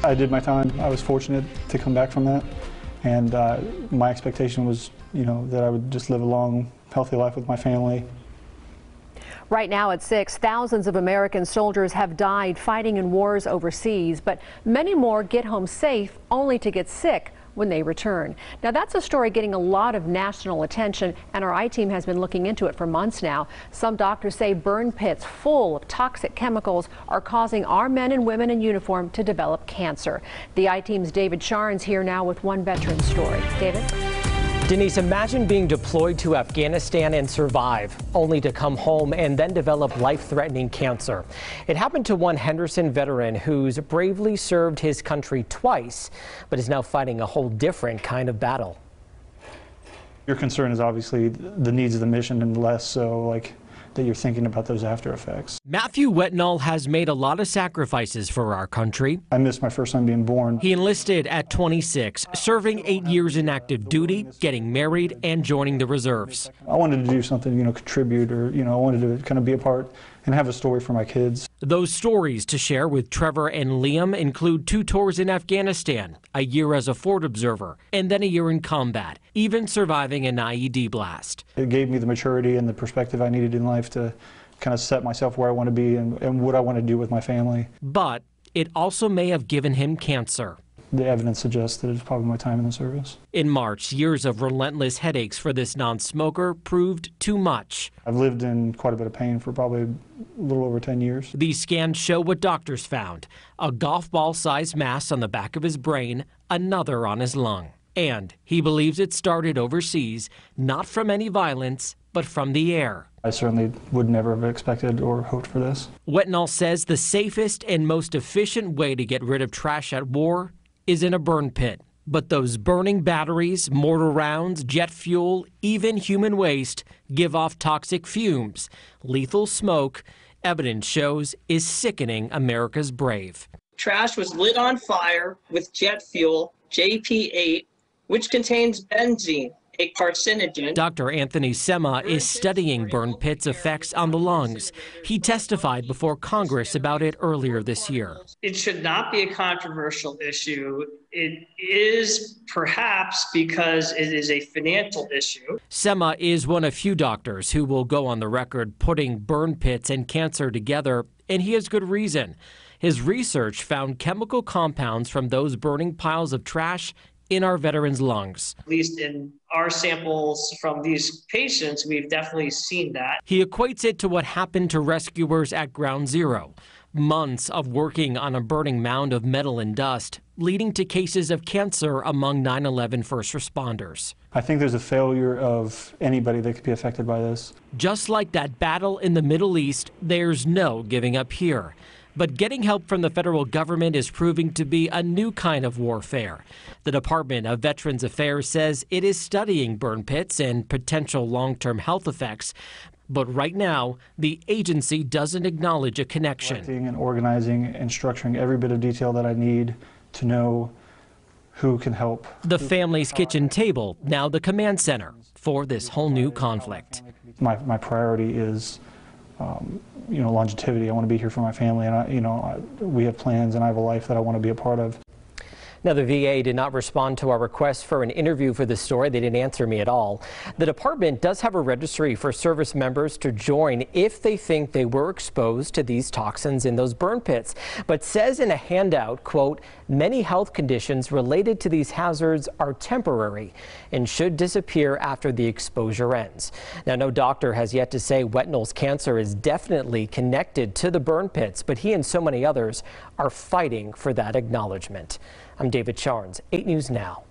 I did my time. I was fortunate to come back from that, and my expectation was, that I would just live a long, healthy life with my family. Right now at 6, thousands of American soldiers have died fighting in wars overseas, but many more get home safe only to get sick when they return. Now that's a story getting a lot of national attention, and our I-Team has been looking into it for months now. Some doctors say burn pits full of toxic chemicals are causing our men and women in uniform to develop cancer. The I-Team's David Charnes here now with one veteran story. David? Denise, imagine being deployed to Afghanistan and survive, only to come home and then develop life-threatening cancer. It happened to one Henderson veteran who's bravely served his country twice, but is now fighting a whole different kind of battle. Your concern is obviously the needs of the mission, and less so that you're thinking about those after effects. Matthew Wetnall has made a lot of sacrifices for our country. I missed my first son being born. He enlisted at 26, serving 8 years in active duty, getting married, and joining the reserves. I wanted to do something, contribute, or, I wanted to kind of be a part and have a story for my kids. Those stories to share with Trevor and Liam include 2 tours in Afghanistan, a year as a Ford observer, and then a year in combat, even surviving an IED blast. It gave me the maturity and the perspective I needed in life to kind of set myself where I want to be and what I want to do with my family. But it also may have given him cancer. The evidence suggests that it's probably my time in the service. In March, years of relentless headaches for this non-smoker proved too much. I've lived in quite a bit of pain for probably a little over 10 years. These scans show what doctors found: a golf ball-sized mass on the back of his brain, another on his lung. And he believes it started overseas, not from any violence, but from the air. I certainly would never have expected or hoped for this. Wetnall says the safest and most efficient way to get rid of trash at war is in a burn pit. But those burning batteries, mortar rounds, jet fuel, even human waste give off toxic fumes. Lethal smoke, evidence shows, is sickening America's brave. Trash was lit on fire with jet fuel, JP8, which contains benzene, a carcinogen. Dr. Anthony Sema is studying burn pits' effects on the lungs. He testified before Congress about it earlier this year. It should not be a controversial issue. It is perhaps because it is a financial issue. Sema is one of few doctors who will go on the record putting burn pits and cancer together, and he has good reason. His research found chemical compounds from those burning piles of trash in our veterans' lungs. At least in our samples from these patients, we've definitely seen that. He equates it to what happened to rescuers at Ground Zero. Months of working on a burning mound of metal and dust, leading to cases of cancer among 9/11 first responders. I think there's a failure of anybody that could be affected by this. Just like that battle in the Middle East, there's no giving up here. But getting help from the federal government is proving to be a new kind of warfare. The Department of Veterans Affairs says it is studying burn pits and potential long-term health effects. But right now, the agency doesn't acknowledge a connection. Collecting and organizing and structuring every bit of detail that I need to know who can help. The family's kitchen table, now the command center for this whole new conflict. My priority is longevity. I want to be here for my family, and we have plans, and I have a life that I want to be a part of. Now, the VA did not respond to our request for an interview for this story. They didn't answer me at all. The department does have a registry for service members to join if they think they were exposed to these toxins in those burn pits, but says in a handout, quote, many health conditions related to these hazards are temporary and should disappear after the exposure ends. Now, no doctor has yet to say Wetnall's cancer is definitely connected to the burn pits, but he and so many others are fighting for that acknowledgement. I'm David Charnes, 8 News Now.